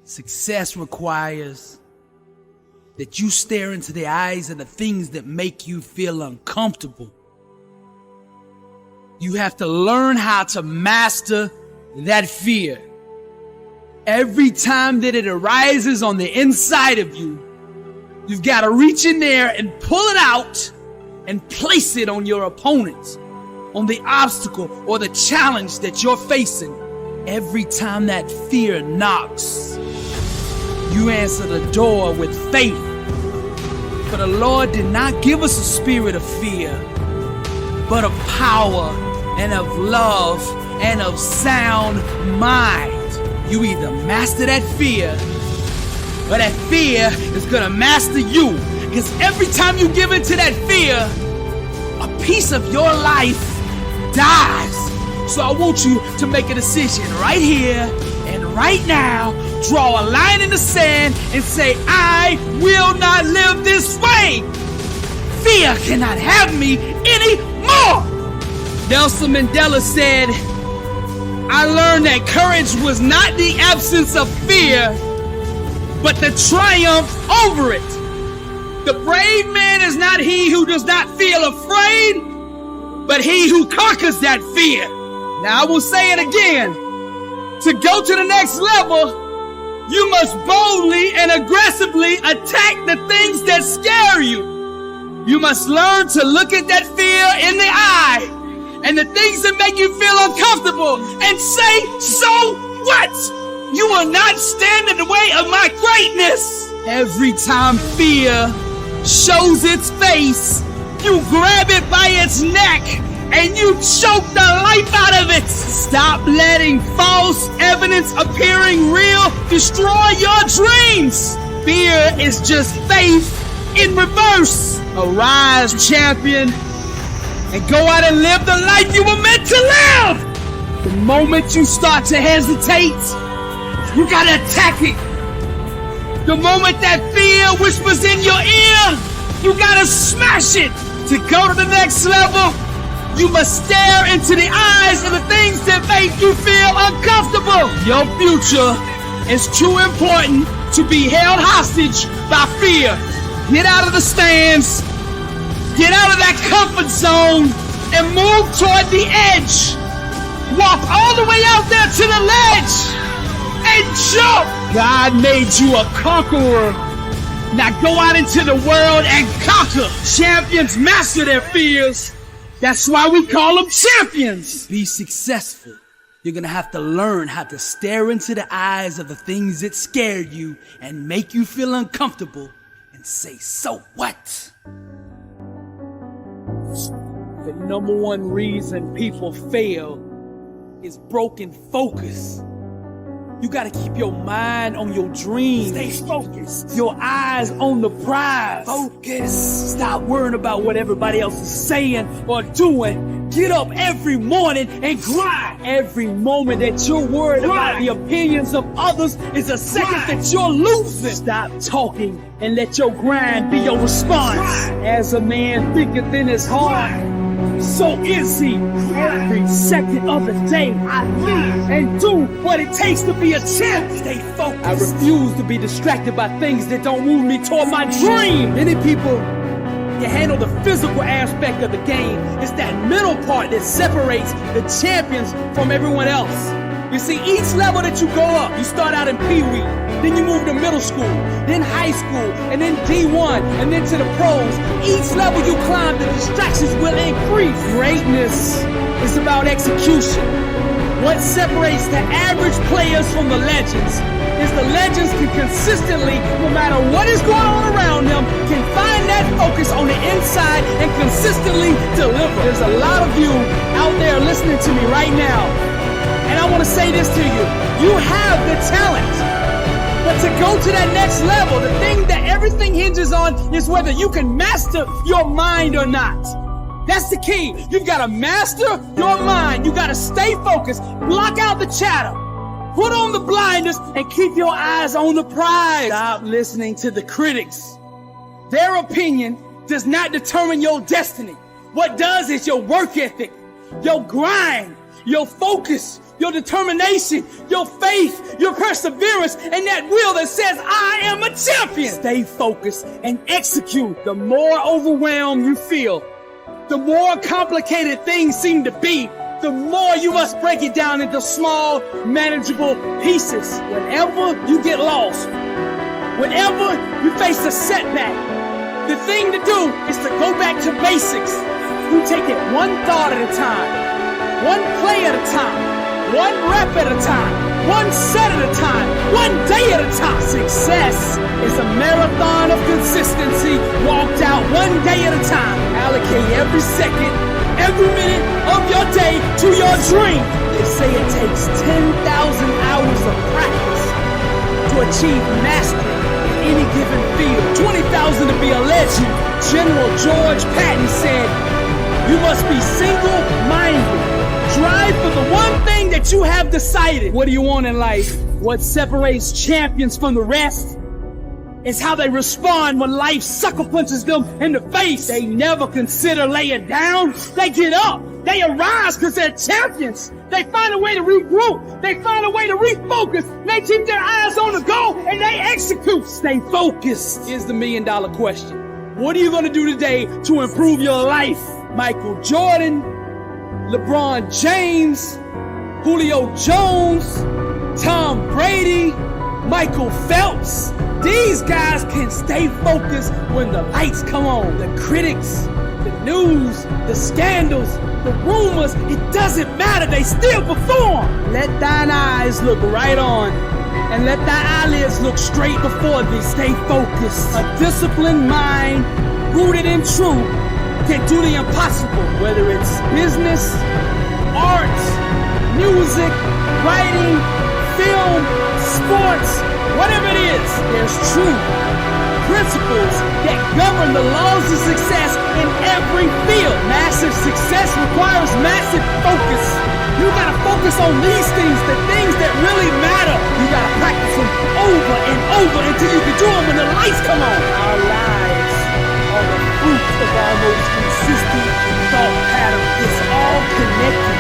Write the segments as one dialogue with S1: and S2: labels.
S1: Success requires that you stare into the eyes of the things that make you feel uncomfortable. You have to learn how to master that fear. Every time that it arises on the inside of you, you've got to reach in there and pull it out and place it on your opponent, on the obstacle or the challenge that you're facing. Every time that fear knocks, you answer the door with faith. For the Lord did not give us a spirit of fear, but of power and of love and of sound mind. You either master that fear, or that fear is gonna master you. Because every time you give in to that fear, a piece of your life dies. So I want you to make a decision right here and right now. Draw a line in the sand and say, I will not live this way. Fear cannot have me anymore. Nelson Mandela said, I learned that courage was not the absence of fear, but the triumph over it. The brave man is not he who does not feel afraid, but he who conquers that fear. Now I will say it again. To go to the next level, you must boldly and aggressively attack the things that scare you. You must learn to look at that fear in the eye and the things that make you feel uncomfortable and say, so what? You will not stand in the way of my greatness. Every time fear shows its face, you grab it by its neck and you choke the life out of it. Stop letting false evidence appearing real destroy your dreams. Fear is just faith in reverse. Arise, champion, and go out and live the life you were meant to live. The moment you start to hesitate, you gotta attack it. The moment that fear whispers in your ear, you gotta smash it. To go to the next level, you must stare into the eyes of the things that make you feel uncomfortable. Your future is too important to be held hostage by fear. Get out of the stands, get out of that comfort zone, and move toward the edge. Walk all the way out there to the ledge and jump. God made you a conqueror. Now go out into the world and conquer. Champions master their fears. That's why we call them champions. To be successful, you're gonna have to learn how to stare into the eyes of the things that scared you and make you feel uncomfortable and say, so what? The number one reason people fail is broken focus. You gotta keep your mind on your dreams. Stay focused. Your eyes on the prize. Focus. Stop worrying about what everybody else is saying or doing. Get up every morning and grind. Every moment that you're worried about the opinions of others is a second that you're losing. Stop talking and let your grind be your response. As a man thinketh in his heart, so is he. Every second of the day, I live and do what it takes to be a champ. Stay focused. I refuse to be distracted by things that don't move me toward my dream. Many people can handle the physical aspect of the game. It's that middle part that separates the champions from everyone else. You see, each level that you go up, you start out in Pee-wee, then you move to middle school, then high school, and then D1, and then to the pros. Each level you climb, the distractions will increase. Greatness is about execution. What separates the average players from the legends is the legends can consistently, no matter what is going on around them, can find that focus on the inside and consistently deliver. There's a lot of you out there listening to me right now. And I want to say this to you. You have the talent. But to go to that next level, the thing that everything hinges on is whether you can master your mind or not. That's the key. You've got to master your mind. You got to stay focused. Block out the chatter. Put on the blinders and keep your eyes on the prize. Stop listening to the critics. Their opinion does not determine your destiny. What does is your work ethic, your grind, your focus, your determination, your faith, your perseverance, and that will that says, I am a champion. Stay focused and execute. The more overwhelmed you feel, the more complicated things seem to be, the more you must break it down into small, manageable pieces. Whenever you get lost, whenever you face a setback, the thing to do is to go back to basics. You take it one thought at a time, one play at a time, one rep at a time, one set at a time, one day at a time. Success is a marathon of consistency walked out one day at a time. Allocate every second, every minute of your day to your dream. They say it takes 10,000 hours of practice to achieve mastery in any given field. 20,000 to be a legend. General George Patton said, you must be single-minded. Drive for the one thing that you have decided. What do you want in life? What separates champions from the rest is how they respond when life sucker punches them in the face. They never consider laying down. They get up. They arise because they're champions. They find a way to regroup. They find a way to refocus. They keep their eyes on the goal and they execute. Stay focused. Here's the million-dollar question. What are you going to do today to improve your life? Michael Jordan, LeBron James, Julio Jones, Tom Brady, Michael Phelps. These guys can stay focused when the lights come on. The critics, the news, the scandals, the rumors, it doesn't matter. They still perform. Let thine eyes look right on and let thy eyelids look straight before thee. Stay focused. A disciplined mind rooted in truth can do the impossible, whether it's business, arts, music, writing, film, sports, whatever it is. There's truth, principles that govern the laws of success in every field. Massive success requires massive focus. You gotta focus on these things, the things that really matter. You gotta practice them over and over until you can do them when the lights come on. Our lives are the fruit of our most consistent thought pattern. It's all connected.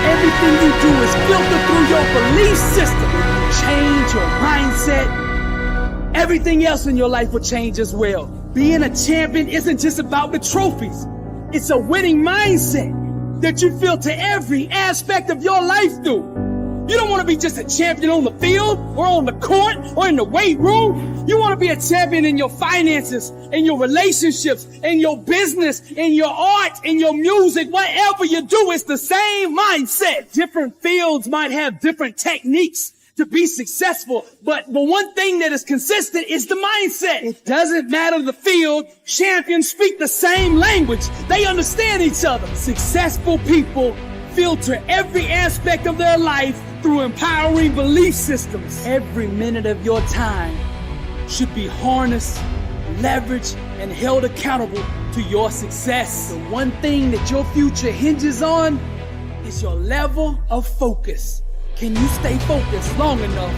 S1: Everything you do is filtered through your belief system. When you change your mindset, everything else in your life will change as well. Being a champion isn't just about the trophies. It's a winning mindset that you filter every aspect of your life through. You don't want to be just a champion on the field or on the court or in the weight room. You want to be a champion in your finances, in your relationships, in your business, in your art, in your music. Whatever you do, it's the same mindset. Different fields might have different techniques to be successful, but the one thing that is consistent is the mindset. It doesn't matter the field. Champions speak the same language. They understand each other. Successful people filter every aspect of their life through empowering belief systems. Every minute of your time should be harnessed, leveraged, and held accountable to your success. The one thing that your future hinges on is your level of focus. Can you stay focused long enough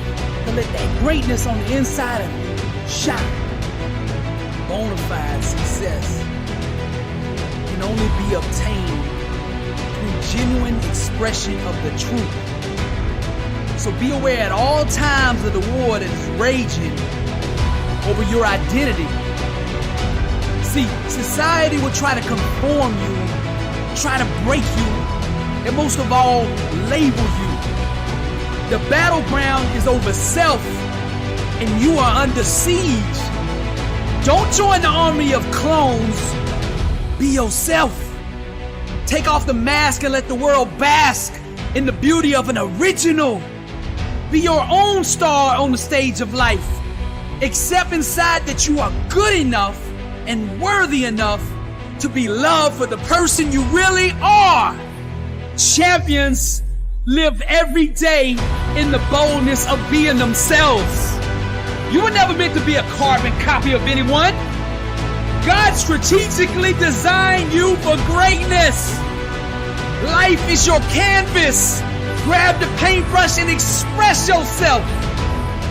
S1: to let that greatness on the inside of you shine? Bona fide success can only be obtained through genuine expression of the truth. So be aware at all times of the war that is raging over your identity. See, society will try to conform you, try to break you, and most of all, label you. The battleground is over self, and you are under siege. Don't join the army of clones. Be yourself. Take off the mask and let the world bask in the beauty of an original. Be your own star on the stage of life. Accept inside that you are good enough and worthy enough to be loved for the person you really are. Champions live every day in the boldness of being themselves. You were never meant to be a carbon copy of anyone. God strategically designed you for greatness. Life is your canvas. Grab the paintbrush and express yourself.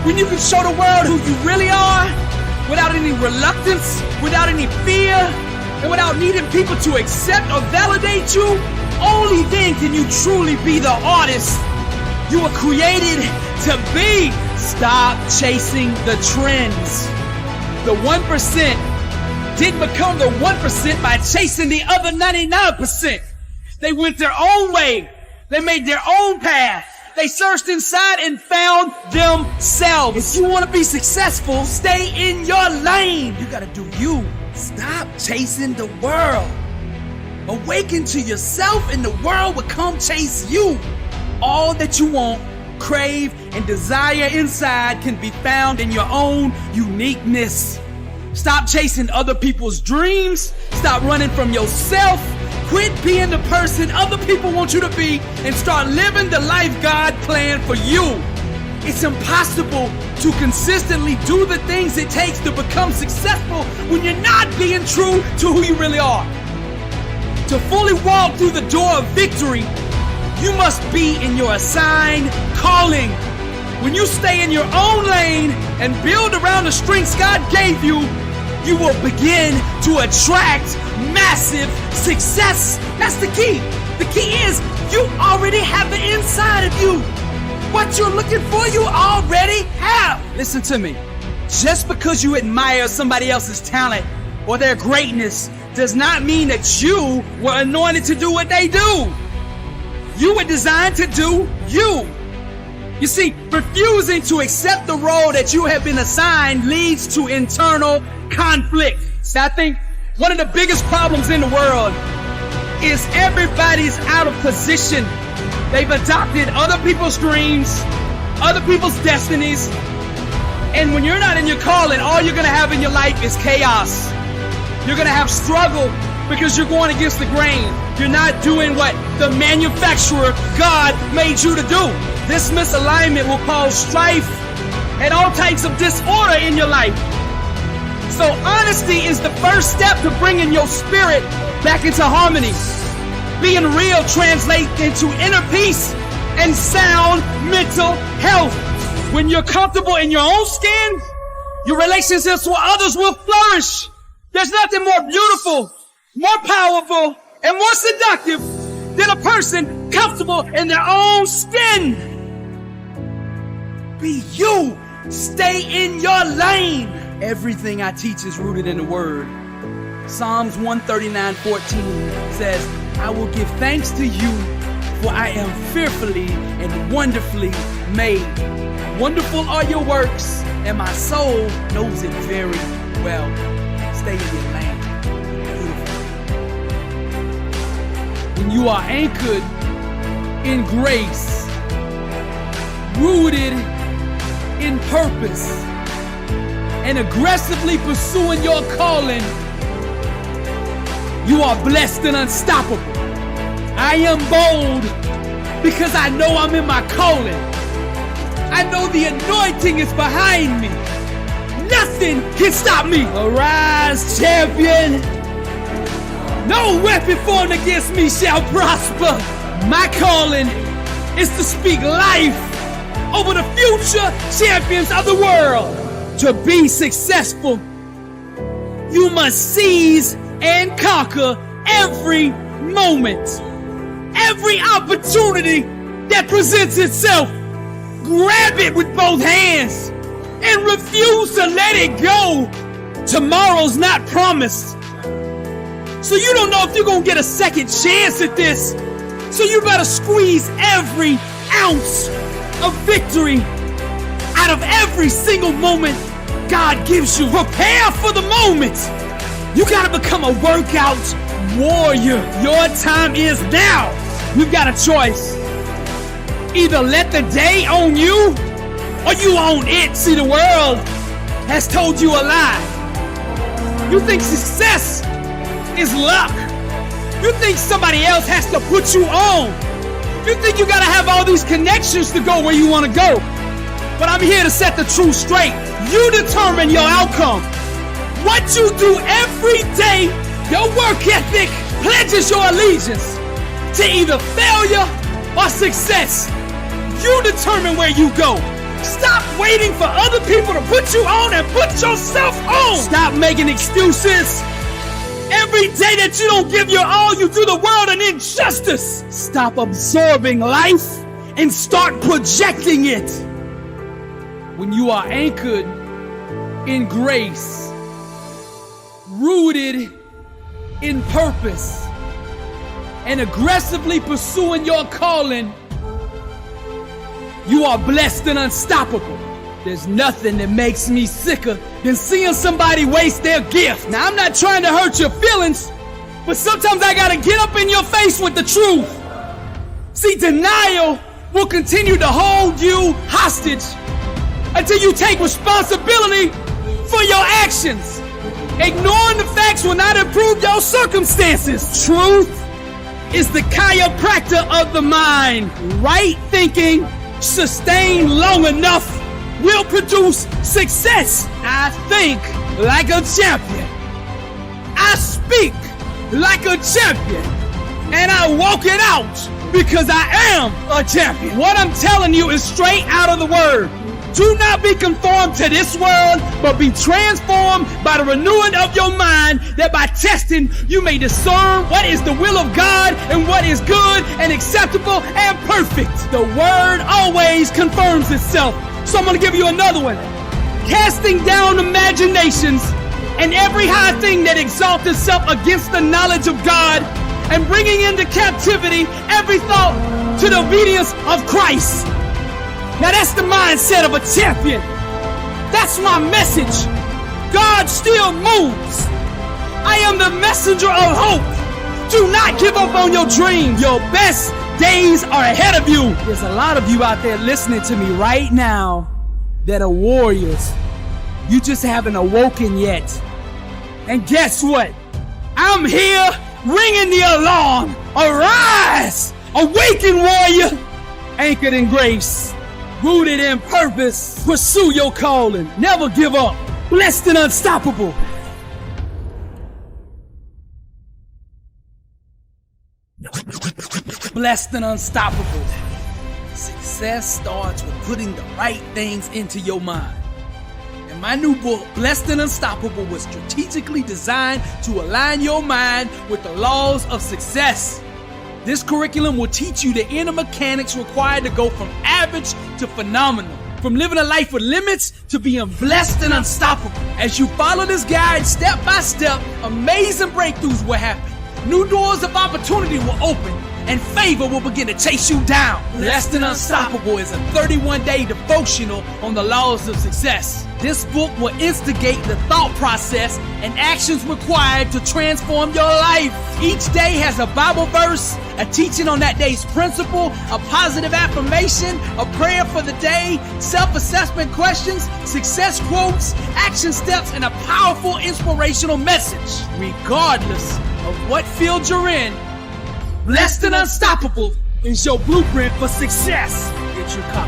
S1: When you can show the world who you really are, without any reluctance, without any fear, and without needing people to accept or validate you, only then can you truly be the artist You were created to be. Stop chasing the trends. The 1% didn't become the 1% by chasing the other 99%. They went their own way. They made their own path. They searched inside and found themselves. If you want to be successful, stay in your lane. You got to do you. Stop chasing the world. Awaken to yourself and the world will come chase you. All that you want, crave, and desire inside can be found in your own uniqueness. Stop chasing other people's dreams. Stop running from yourself. Quit being the person other people want you to be and start living the life God planned for you. It's impossible to consistently do the things it takes to become successful when you're not being true to who you really are. To fully walk through the door of victory, you must be in your assigned calling. When you stay in your own lane and build around the strengths God gave you, you will begin to attract massive success. That's the key. The key is you already have the inside of you. What you're looking for, you already have. Listen to me. Just because you admire somebody else's talent or their greatness does not mean that you were anointed to do what they do. You were designed to do you. You see, refusing to accept the role that you have been assigned leads to internal conflict. So I think one of the biggest problems in the world is everybody's out of position. They've adopted other people's dreams, other people's destinies, and when you're not in your calling, all you're gonna have in your life is chaos. You're gonna have struggle because you're going against the grain. You're not doing what the manufacturer God made you to do. This misalignment will cause strife and all types of disorder in your life. So honesty is the first step to bringing your spirit back into harmony. Being real translates into inner peace and sound mental health. When you're comfortable in your own skin, your relationships with others will flourish. There's nothing more beautiful, more powerful, and more seductive than a person comfortable in their own skin. Be you. Stay in your lane. Everything I teach is rooted in the Word. Psalms 139:14 says, I will give thanks to you, for I am fearfully and wonderfully made. Wonderful are your works, and my soul knows it very well. Stay in your lane. Beautiful. When you are anchored in grace, rooted in purpose, and aggressively pursuing your calling, you are blessed and unstoppable. I am bold because I know I'm in my calling. I know the anointing is behind me. Nothing can stop me. Arise, champion. No weapon formed against me shall prosper. My calling is to speak life over the future champions of the world. To be successful, you must seize and conquer every moment, every opportunity that presents itself. Grab it with both hands and refuse to let it go. Tomorrow's not promised, so you don't know if you're gonna get a second chance at this. So you better squeeze every ounce of victory out of every single moment God gives you. Prepare for the moment. You gotta become a workout warrior. Your time is now. You've got a choice. Either let the day own you, or you own it. See, the world has told you a lie. You think success is luck. You think somebody else has to put you on. You think you gotta have all these connections to go where you wanna go. But I'm here to set the truth straight. You determine your outcome. What you do every day, your work ethic, pledges your allegiance to either failure or success. You determine where you go. Stop waiting for other people to put you on and put yourself on. Stop making excuses. Every day that you don't give your all, you do the world an injustice. Stop absorbing life and start projecting it. When you are anchored in grace, rooted in purpose, and aggressively pursuing your calling, you are blessed and unstoppable. There's nothing that makes me sicker than seeing somebody waste their gift. Now, I'm not trying to hurt your feelings, but sometimes I gotta get up in your face with the truth. See, denial will continue to hold you hostage until you take responsibility for your actions. Ignoring the facts will not improve your circumstances. Truth is the chiropractor of the mind. Right thinking, sustained long enough, will produce success. I think like a champion. I speak like a champion. And I walk it out because I am a champion. What I'm telling you is straight out of the word. Do not be conformed to this world, but be transformed by the renewing of your mind, that by testing you may discern what is the will of God and what is good and acceptable and perfect. The word always confirms itself. So I'm going to give you another one. Casting down imaginations and every high thing that exalts itself against the knowledge of God, and bringing into captivity every thought to the obedience of Christ. Now that's the mindset of a champion. That's my message. God still moves. I am the messenger of hope. Do not give up on your dreams. Your best days are ahead of you. There's a lot of you out there listening to me right now that are warriors. You just haven't awoken yet. And guess what? I'm here ringing the alarm. Arise! Awaken, warrior! Anchored in grace, rooted in purpose, pursue your calling. Never give up. Blessed and unstoppable. Blessed and unstoppable. Success starts with putting the right things into your mind. And my new book, Blessed and Unstoppable, was strategically designed to align your mind with the laws of success. This curriculum will teach you the inner mechanics required to go from average to phenomenal, from living a life with limits to being blessed and unstoppable. As you follow this guide step by step, amazing breakthroughs will happen. New doors of opportunity will open, and favor will begin to chase you down. Blessed and Unstoppable is a 31-day devotional on the laws of success. This book will instigate the thought process and actions required to transform your life. Each day has a Bible verse, a teaching on that day's principle, a positive affirmation, a prayer for the day, self-assessment questions, success quotes, action steps, and a powerful inspirational message. Regardless of what field you're in, Blessed and Unstoppable is your blueprint for success. Get your copy.